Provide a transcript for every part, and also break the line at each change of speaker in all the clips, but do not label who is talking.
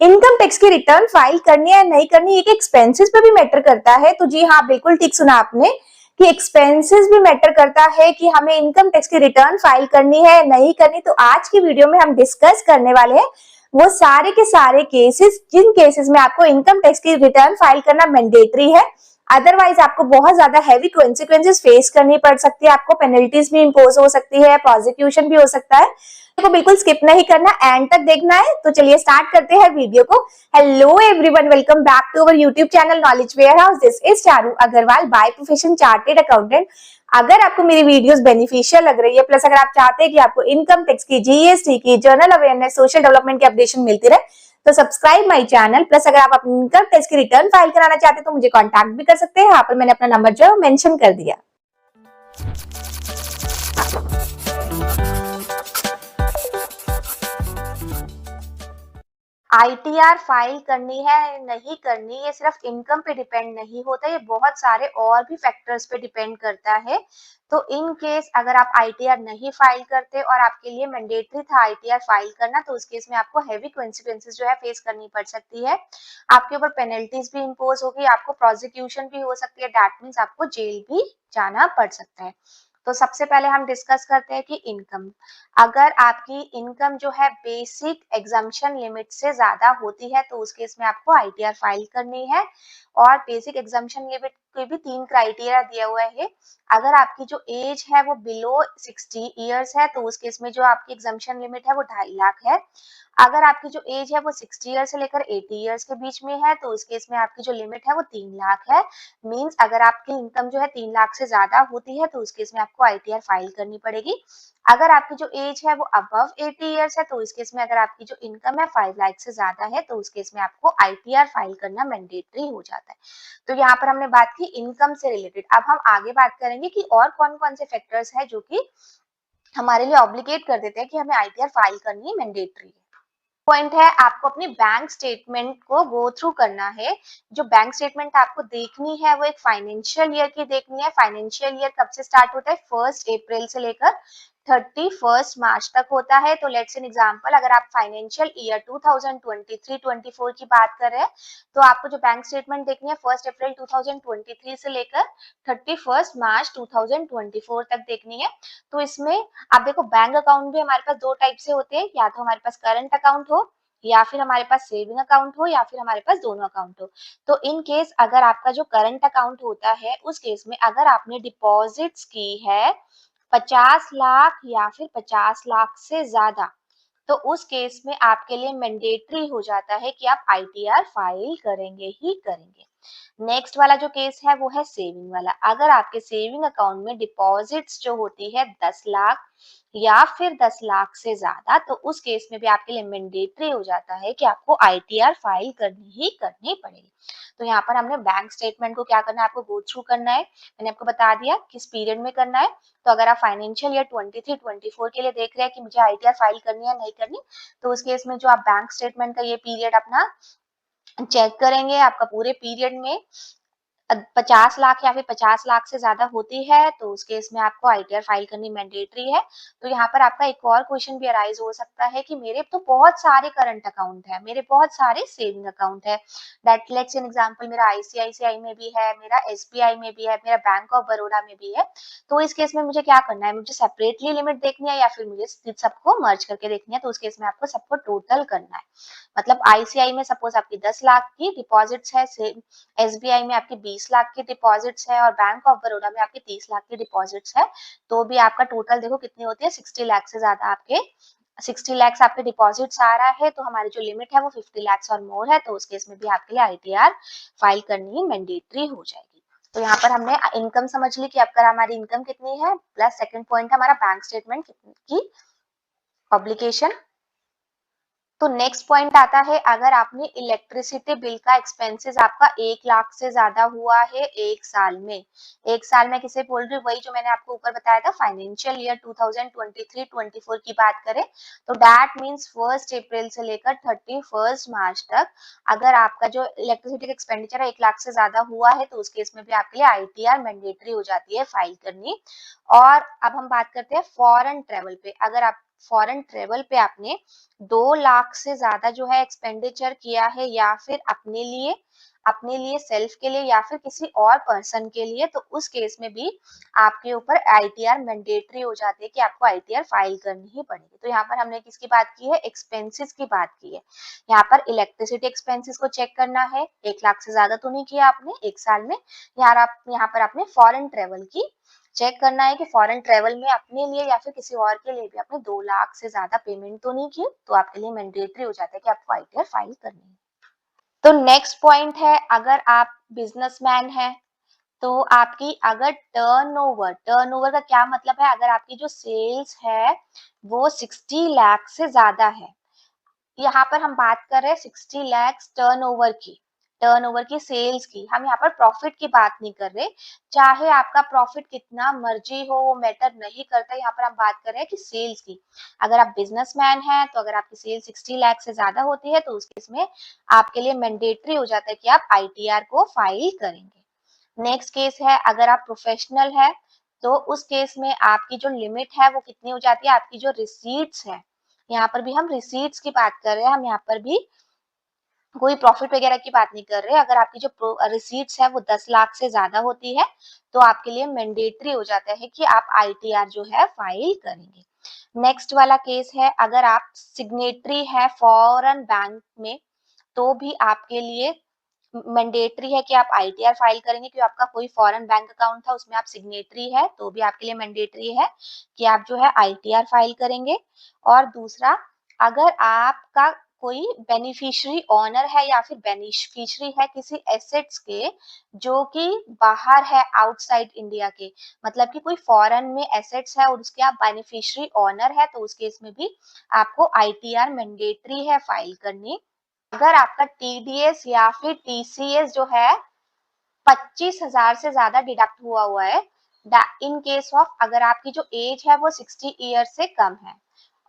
Income tax की return file करनी है या नहीं करनी, एक एक्सपेंसेस पे भी मैटर करता है। तो जी हाँ, बिल्कुल ठीक सुना आपने कि एक्सपेंसेस भी मैटर करता है कि हमें इनकम टैक्स की रिटर्न फाइल करनी है या नहीं करनी। तो आज की वीडियो में हम डिस्कस करने वाले हैं वो सारे के सारे केसेस जिन केसेस में आपको इनकम टैक्स की रिटर्न फाइल करना मैंडेटरी है, अदरवाइज आपको बहुत ज्यादा हैवी कॉन्सिक्वेंसेस फेस करनी पड़ सकती है, आपको पेनल्टीज भी इंपोज हो सकती है, प्रोसिक्यूशन भी हो सकता है। को बिल्कुल स्किप नहीं करना, एंड तक देखना है। तो चलिए स्टार्ट करते हैं वीडियो को। Hello everyone, welcome back to our YouTube channel knowledge warehouse. This is Charu Agrawal, by profession chartered accountant. अगर आपको मेरी वीडियोस बेनिफिशियल लग रही है, प्लस अगर आप चाहते हैं कि आपको इनकम टैक्स की, जीएसटी की, जनरल अवेयरनेस, सोशल डेवलपमेंट की अपडेशन मिलती रहे, तो सब्सक्राइब माय चैनल। प्लस अगर आप अपनी इनकम टैक्स की रिटर्न फाइल कराना चाहते हैं तो मुझे कॉन्टैक्ट भी कर सकते हैं। यहाँ पर मैंने अपना नंबर जो है मेंशन कर दिया। आईटीआर फाइल करनी है नहीं करनी, ये सिर्फ इनकम पे डिपेंड नहीं होता, ये बहुत सारे और भी फैक्टर्स पे डिपेंड करता है। तो इन केस अगर आप आईटीआर नहीं फाइल करते और आपके लिए मैंडेटरी था आईटीआर फाइल करना, तो उस केस में आपको हैवी कॉन्सिक्वेंसेस जो है फेस करनी पड़ सकती है। आपके ऊपर पेनल्टीज भी इंपोज होगी, आपको प्रोसिक्यूशन भी हो सकती है, दैट मीन्स आपको जेल भी जाना पड़ सकता है। तो सबसे पहले हम डिस्कस करते हैं कि इनकम। अगर आपकी इनकम जो है बेसिक एग्जम्पशन लिमिट से ज्यादा होती है तो उस केस में आपको आईटीआर फाइल करनी है। और बेसिक एग्जम्पशन लिमिट के भी 3 क्राइटेरिया दिया हुआ है। अगर आपकी जो एज है वो बिलो 60 इयर्स है तो उस केस में जो आपकी एग्जम्पशन लिमिट है वो 2.5 लाख है। अगर आपकी जो एज है वो 60 ईयर से लेकर 80 ईयर्स के बीच में है तो उस केस में आपकी जो लिमिट है वो 3 लाख है। मींस अगर आपकी इनकम जो है 3 लाख से ज्यादा होती है तो उस केस में आपको आईटीआर फाइल करनी पड़ेगी। अगर आपकी जो एज है वो अबव 80 इयर्स है तो इस केस में अगर आपकी जो इनकम है 5 लाख से ज्यादा है तो उस केस में आपको आईटीआर फाइल करना मैंडेटरी हो जाता है। तो यहाँ पर हमने बात की इनकम से रिलेटेड। अब हम आगे बात करेंगे कि और कौन कौन से फैक्टर्स है जो कि हमारे लिए ऑब्लिगेट कर देते हैं कि हमें आईटीआर फाइल करनी मैंडेटरी है। पॉइंट है, आपको अपनी बैंक स्टेटमेंट को गो थ्रू करना है। जो बैंक स्टेटमेंट आपको देखनी है वो एक फाइनेंशियल ईयर की देखनी है। फाइनेंशियल ईयर कब से स्टार्ट होता है? 1 अप्रैल से लेकर 31 मार्च तक होता है। तो लेट्स एन एग्जांपल, अगर आप फाइनेंशियल ईयर 2023-24 की बात कर रहे हैं तो आपको जो बैंक स्टेटमेंट देखनी है 1 अप्रैल 2023 से लेकर 31 मार्च 2024 तक देखनी है। तो इसमें आप देखो, बैंक अकाउंट भी हमारे पास 2 टाइप से होते हैं, या तो हमारे पास करंट अकाउंट हो या फिर हमारे पास सेविंग अकाउंट हो या फिर हमारे पास दोनों अकाउंट हो। तो इन केस अगर आपका जो करंट अकाउंट होता है उस केस में अगर आपने डिपॉजिट्स की है 50 लाख या फिर 50 लाख से ज्यादा, तो उस केस में आपके लिए मैंडेटरी हो जाता है कि आप आईटीआर फाइल करेंगे ही करेंगे। नेक्स्ट वाला जो केस है वो है सेविंग वाला। अगर आपके सेविंग अकाउंट में डिपॉजिट्स जो होती है 10 लाख या फिर 10 लाख से ज्यादा, तो उस केस में भी आपके लिए मैंडेटरी हो जाता है कि आपको आईटीआर फाइल करनी ही करनी पड़ेगी। तो यहाँ पर हमने बैंक स्टेटमेंट को क्या करना है, आपको गो थ्रू करना है। मैंने आपको बता दिया किस पीरियड में करना है। तो अगर आप फाइनेंशियल ईयर 23-24 के लिए देख रहे हैं कि मुझे आईटीआर फाइल करनी है नहीं करनी, तो उस केस में जो आप बैंक स्टेटमेंट का ये पीरियड अपना चेक करेंगे, आपका पूरे पीरियड में 50 लाख या फिर 50 लाख से ज्यादा होती है तो उस केस में आपको आईटीआर फाइल करनी मैंडेटरी है। तो यहाँ पर आपका एक और क्वेश्चन भी अराइज हो सकता है कि मेरे तो बहुत सारे करंट अकाउंट है, मेरे बहुत सारे सेविंग अकाउंट है। दैट लेट्स एन एग्जांपल, मेरा आईसीआईसीआई में भी है, मेरा एसबीआई में भी है, मेरा बैंक ऑफ बड़ौदा में भी है। तो इस केस में मुझे क्या करना है, मुझे सेपरेटली लिमिट देखनी है या फिर मुझे सबको मर्ज करके देखनी है? तो उस केस में आपको सबको टोटल करना है। मतलब आईसीआई में सपोज आपकी 10 लाख की डिपॉजिट्स है, एसबीआई में आपकी 20 लाख की डिपॉजिट्स है और बैंक ऑफ बड़ौदा में आपकी 30 लाख की डिपॉजिट्स है, तो भी आपका टोटल देखो कितनी होती है, 60 लाख से ज्यादा आपके 60 लाख आपके डिपॉजिट्स आ रहा है। तो हमारी जो लिमिट है वो 50 लाख और मोर है, तो उस केस में भी आपके लिए आईटीआर फाइल करनी मैंडेटरी हो जाएगी। तो यहाँ पर हमने इनकम समझ ली कि आपका हमारी इनकम कितनी है, प्लस सेकंड पॉइंट हमारा बैंक स्टेटमेंट की ऑब्लिगेशन। तो नेक्स्ट पॉइंट आता है, अगर आपने इलेक्ट्रिसिटी बिल का एक्सपेंसेस आपका 1 लाख से ज्यादा हुआ है एक साल में। एक साल में किसे बोल रही हूँ, वही जो मैंने आपको ऊपर बताया था फाइनेंशियल ईयर 2023-24 की बात करें तो दैट मींस 1 अप्रैल से लेकर 31 मार्च तक अगर आपका जो इलेक्ट्रिसिटी का एक्सपेंडिचर है 1 लाख से ज्यादा हुआ है तो उस केस में भी आपके लिए आईटीआर मैंडेटरी हो जाती है फाइल करनी। और अब हम बात करते हैं फॉरेन ट्रेवल पे। अगर आप फॉरेन ट्रेवल पे आपने 2 लाख से ज्यादा जो है एक्सपेंडिचर किया है, या फिर अपने लिए सेल्फ के लिए या फिर किसी और पर्सन के लिए, तो उस केस में भी आपके ऊपर आईटीआर मैंडेटरी हो जाती है कि आपको आईटीआर फाइल करनी ही पड़ेगी। तो यहाँ पर हमने किसकी बात की है, एक्सपेंसेस की बात की है। यहाँ पर इलेक्ट्रिसिटी एक्सपेंसेस को चेक करना है, 1 लाख से ज्यादा तो नहीं किया आपने एक साल में। यहाँ पर आपने फॉरेन ट्रेवल की चेक करना है कि फॉरेन ट्रेवल में अपने लिए या फिर किसी और के लिए भी आपने 2 लाख से ज्यादा पेमेंट तो नहीं की, तो आपके लिए मैंडेटरी हो जाता है कि आपको आईटीआर फाइल करनी है। तो नेक्स्ट पॉइंट है, अगर आप बिजनेसमैन हैं तो आपकी अगर टर्नओवर का क्या मतलब है, अगर आपकी जो सेल्स है वो 60 लाख से ज्यादा है, यहाँ पर हम बात कर रहे हैं 60 लाख टर्नओवर की सेल्स की, हम यहाँ पर प्रॉफिट की बात नहीं कर रहे। चाहे आपका प्रॉफिट कितना मर्जी हो वो मैटर नहीं करता, यहाँ पर हम बात कर रहे हैं कि सेल्स की। अगर आप बिजनेसमैन हैं तो अगर आपकी सेल 60 लाख से ज्यादा होती है तो उस केस में आपके लिए मैंडेटरी हो जाता है कि आप आईटीआर को फाइल करेंगे। नेक्स्ट केस है, अगर आप प्रोफेशनल है तो उस केस में आपकी जो लिमिट है वो कितनी हो जाती है, आपकी जो रिसीट्स है, यहाँ पर भी हम रिसीट्स की बात कर रहे हैं, हम यहाँ पर भी कोई प्रॉफिट वगैरह की बात नहीं कर रहे। अगर आपकी जो रिसीट्स है वो 10 लाख से ज्यादा होती है तो आपके लिए मैंडेटरी हो जाता है कि आप आईटीआर जो है फाइल करेंगे। नेक्स्ट वाला केस है, अगर आप सिग्नेटरी है फॉरेन बैंक में तो भी आपके लिए मैंडेटरी है कि आप आईटीआर फाइल करेंगे, क्योंकि आपका कोई फॉरेन बैंक अकाउंट था उसमें आप सिग्नेटरी है तो भी आपके लिए मैंडेटरी है कि आप जो है आईटीआर फाइल करेंगे। और दूसरा, अगर आपका कोई बेनिफिशियरी ऑनर है या फिर बेनिफिशियरी है किसी एसेट्स के जो कि बाहर है आउटसाइड इंडिया के, मतलब कि कोई फॉरेन में एसेट्स है और उसके आप बेनिफिशियरी ऑनर है, तो उस केस में भी आपको आईटीआर मैंडेटरी है फाइल करनी। अगर आपका टीडीएस या फिर टीसीएस जो है 25,000 से ज्यादा डिडक्ट हुआ है, इन केस ऑफ अगर आपकी जो एज है वो 60 ईयर से कम है,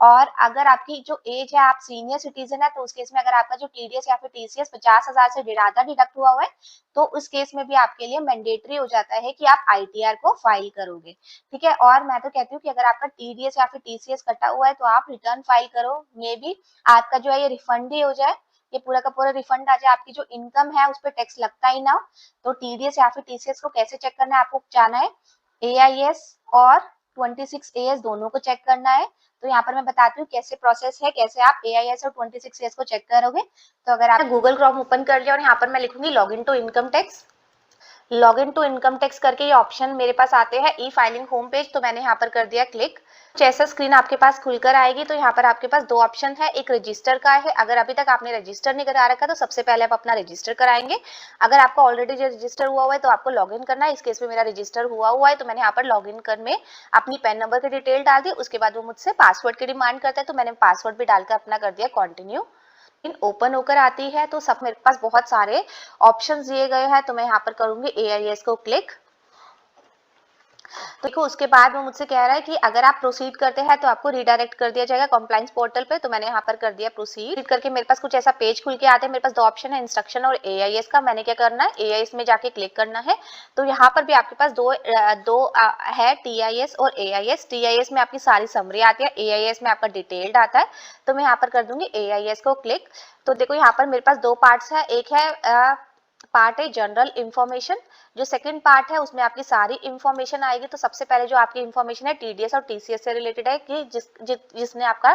और अगर आपकी जो एज है आप सीनियर सिटीजन है तो उस केस में अगर आपका जो टीडीएस या फिर टीसीएस 50,000 से ज्यादा डिडक्ट हुआ है तो उस केस में भी आपके लिए मैंडेटरी हो जाता है कि आप आईटीआर को फाइल करोगे। ठीक है, और मैं तो कहती हूँ कि अगर आपका टीडीएस या फिर टीसीएस कटा हुआ है तो आप रिटर्न फाइल करो, मे बी आपका जो है ये रिफंड ही हो जाए, ये पूरा का पूरा रिफंड आ जाए, आपकी जो इनकम है उस पर टैक्स लगता ही ना हो। तो टीडीएस या फिर टीसीएस को कैसे चेक करना है, आपको जाना है एआईएस और 26AS दोनों को चेक करना है। तो यहाँ पर मैं बताती हूँ कैसे प्रोसेस है, कैसे आप एआईएस और 26AS को चेक करोगे। तो अगर आप गूगल क्रोम ओपन कर लिया और यहाँ पर मैं लिखूंगी log in to income tax, log in to income tax करके ये ऑप्शन मेरे पास आते हैं ई फाइलिंग होम पेज, तो मैंने यहाँ पर कर दिया क्लिक। जैसा स्क्रीन आपके पास खुलकर आएगी तो यहाँ पर आपके पास 2 ऑप्शन है, एक रजिस्टर का है, अगर अभी तक आपने रजिस्टर नहीं करा रखा तो सबसे पहले आप अपना रजिस्टर कराएंगे। अगर आपका ऑलरेडी रजिस्टर हुआ है तो आपको लॉग इन करना है, इस केस में मेरा रजिस्टर हुआ है तो मैंने यहाँ पर लॉग इन कर में अपनी पैन नंबर की डिटेल डाल दी। उसके बाद वो मुझसे पासवर्ड की डिमांड करता है तो मैंने पासवर्ड भी डालकर अपना कर दिया कंटिन्यू। ओपन होकर आती है तो सब मेरे पास बहुत सारे ऑप्शंस दिए गए हैं, तो मैं यहाँ पर करूंगी एआईएस को क्लिक। तो देखो उसके बाद वो मुझसे कह रहा है कि अगर आप प्रोसीड करते हैं तो आपको रिडायरेक्ट कर दिया जाएगा कॉम्प्लायंस पोर्टल पे, तो मैंने यहाँ पर कर दिया प्रोसीड करके मेरे पास कुछ ऐसा पेज खुल के आता है। मेरे पास 2 ऑप्शन है, इंस्ट्रक्शन और एआईएस का। मैंने क्या करना है, एआईएस में जाके क्लिक करना है। तो यहाँ पर भी आपके पास दो है, टीआईएस और एआईएस। टीआईएस में आपकी सारी समरी आती है, एआईएस में आपका डिटेल्ड आता है। तो मैं यहाँ पर कर दूंगी एआईएस को क्लिक। तो देखो यहाँ पर मेरे पास 2 पार्ट्स है, एक है पार्ट है जनरल इंफॉर्मेशन, जो सेकंड पार्ट है उसमें आपकी सारी इंफॉर्मेशन आएगी। तो सबसे पहले जो आपकी इंफॉर्मेशन है टीडीएस और टीसीएस से रिलेटेड है कि जिसने आपका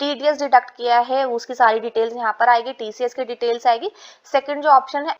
टीडीएस डिडक्ट किया है उसकी सारी डिटेल्स यहाँ पर आएगी, टीसीएस की डिटेल्स आएगी। सेकंड जो ऑप्शन है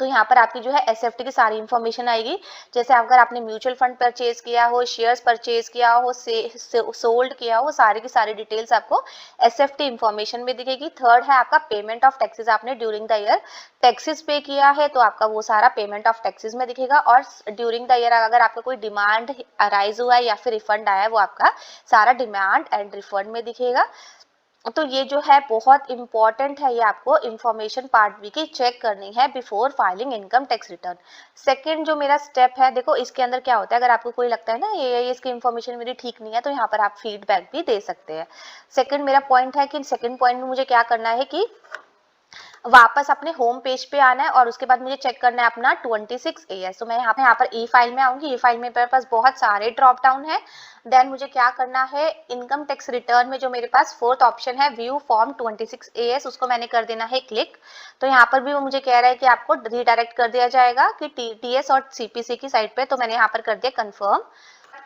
तो यहाँ पर आपकी जो है एसएफटी की सारी इंफॉर्मेशन आएगी, जैसे अगर आपने म्यूचुअल फंड परचेज किया हो, शेयर्स परचेज किया हो, सोल्ड किया हो, सारी की सारी डिटेल्स आपको एसएफटी इंफॉर्मेशन में दिखेगी। थर्ड है आपका पेमेंट ऑफ टैक्सेस, आपने ड्यूरिंग द ईयर टैक्सेस पे किया है तो आपका वो सारा पेमेंट ऑफ टैक्सेस में दिखेगा। और ड्यूरिंग द ईयर अगर आपका कोई डिमांड अराइज हुआ है या फिर रिफंड आया है वो आपका सारा डिमांड एंड रिफंड में दिखेगा। तो ये जो है बहुत इंपॉर्टेंट है, ये आपको इंफॉर्मेशन पार्ट बी की चेक करनी है before filing income tax return. Second जो मेरा स्टेप है, देखो इसके अंदर क्या होता है, अगर आपको कोई लगता है ना ये इसकी इंफॉर्मेशन मेरी ठीक नहीं है तो यहाँ पर आप फीडबैक भी दे सकते हैं। सेकंड मेरा पॉइंट है कि सेकंड पॉइंट में मुझे क्या करना है कि वापस अपने होम पेज पे आना है और उसके बाद मुझे चेक करना है अपना 26 AS। तो मैं यहाँ पर ई फाइल में आऊंगी। ई फाइल में मेरे पास बहुत सारे ड्रॉप डाउन है। देन मुझे क्या करना है, इनकम टैक्स रिटर्न में जो मेरे पास फोर्थ ऑप्शन है व्यू फॉर्म 26 AS, उसको मैंने कर देना है क्लिक। तो यहाँ पर भी वो मुझे कह रहा है कि आपको रिडायरेक्ट कर दिया जाएगा कि TS और CPC की साइट पे। तो मैंने यहाँ पर कर दिया कंफर्म।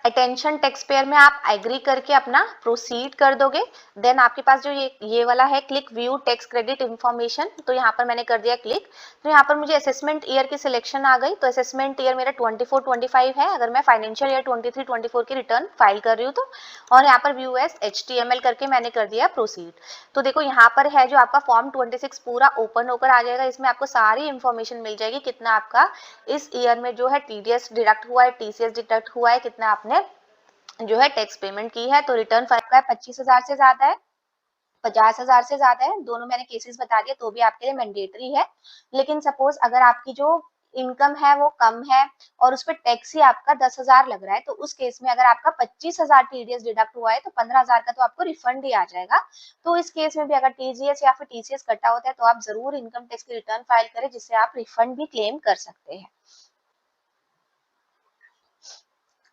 अटेंशन टैक्स पेयर में आप एग्री करके अपना प्रोसीड कर दोगे। देन आपके पास जो ये वाला है click view tax credit information, तो यहाँ पर मैंने कर दिया क्लिक। तो यहाँ पर मुझे असेसमेंट ईयर की सिलेक्शन आ गई। तो असेसमेंट ईयर मेरा 24-25 है, अगर मैं फाइनेंशियल ईयर 23-24 की रिटर्न फाइल कर रही हूँ तो। और यहाँ पर व्यू एज HTML करके मैंने कर दिया प्रोसीड। तो देखो यहाँ पर है जो आपका फॉर्म 26 पूरा ओपन होकर आ जाएगा। इसमें आपको सारी इंफॉर्मेशन मिल जाएगी, कितना आपका इस ईयर में जो है TDS डिडक्ट हुआ है, TCS डिडक्ट हुआ है, कितना आपने जो है टैक्स पेमेंट की है। तो रिटर्न फाइल का 25,000 से ज्यादा है, 50,000 से ज्यादा है, दोनों मैंने केसेस बता दिए, तो भी आपके लिए मैंडेटरी है। लेकिन सपोज अगर आपकी जो इनकम है वो कम है और उस पर टैक्स ही आपका 10,000 लग रहा है, तो उस केस में अगर आपका 25,000 TDS डिडक्ट हुआ है तो 15,000 का तो आपको रिफंड ही आ जाएगा। तो इस केस में भी अगर TGS या फिर TCS कटा होता है तो आप जरूर इनकम टैक्स की रिटर्न फाइल करें, जिससे आप रिफंड भी क्लेम कर सकते हैं।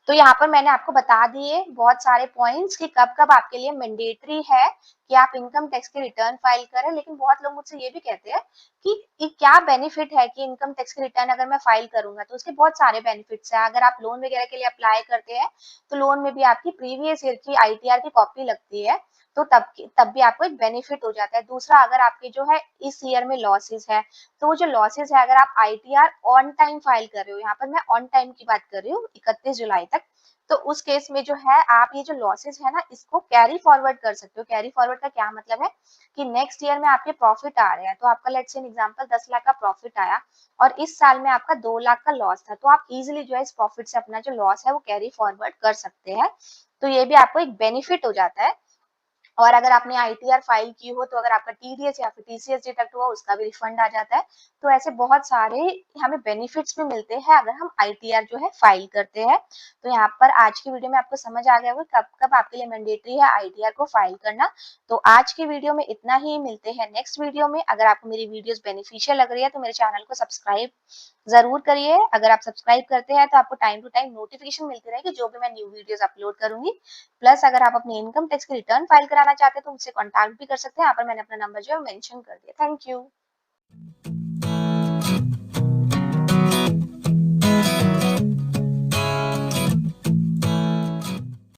तो यहाँ पर मैंने आपको बता दिए बहुत सारे पॉइंट्स कि कब कब आपके लिए मैंडेटरी है कि आप इनकम टैक्स की रिटर्न फाइल करें। लेकिन बहुत लोग मुझसे ये भी कहते हैं कि क्या बेनिफिट है कि इनकम टैक्स की रिटर्न अगर मैं फाइल करूंगा। तो उसके बहुत सारे बेनिफिट्स हैं। अगर आप लोन वगैरह के लिए अप्लाई करते हैं तो लोन में भी आपकी प्रीवियस ईयर की ITR की कॉपी लगती है, तो तब भी आपको एक बेनिफिट हो जाता है। दूसरा, अगर आपके जो है इस ईयर में लॉसेस है, तो वो जो लॉसेस है अगर आप ITR ऑन टाइम फाइल कर रहे हो, यहाँ पर मैं ऑन टाइम की बात कर रही हूँ 31 जुलाई तक, तो उस केस में जो है आप ये जो लॉसेस है ना इसको कैरी फॉरवर्ड कर सकते हो। कैरी फॉरवर्ड का क्या मतलब है कि नेक्स्ट ईयर में आपके प्रॉफिट आ रहे हैं, तो आपका लेट्स से एग्जांपल 10 लाख का प्रॉफिट आया और इस साल में आपका 2 लाख का लॉस था, तो आप इजीली जो है इस प्रॉफिट से अपना जो लॉस है वो कैरी फॉरवर्ड कर सकते हैं। तो ये भी आपको एक बेनिफिट हो जाता है। और अगर आपने ITR फाइल की हो तो अगर आपका TDS या फिर TCS डिडक्ट हुआ उसका भी रिफंड आ जाता है। तो ऐसे बहुत सारे हमें बेनिफिट्स भी मिलते हैं अगर हम ITR जो है फाइल करते हैं। तो यहाँ पर आज की वीडियो में आपको समझ आ गया होगा कब कब आपके लिए मैंडेटरी है ITR को फाइल करना। तो आज की वीडियो में इतना ही, मिलते हैं नेक्स्ट वीडियो में। अगर आपको मेरी वीडियोस बेनिफिशियल लग रही है तो मेरे चैनल को सब्सक्राइब जरूर करिए। अगर आप सब्सक्राइब करते हैं तो आपको टाइम टू टाइम नोटिफिकेशन मिलती रहेगी जो भी मैं न्यू वीडियोस अपलोड करूंगी। प्लस अगर आप अपनी इनकम टैक्स की रिटर्न फाइल कराना चाहते हैं तो मुझसे कॉन्टैक्ट भी कर सकते हैं। यहाँ पर मैंने अपना नंबर जो है मेंशन कर दिया। Thank you.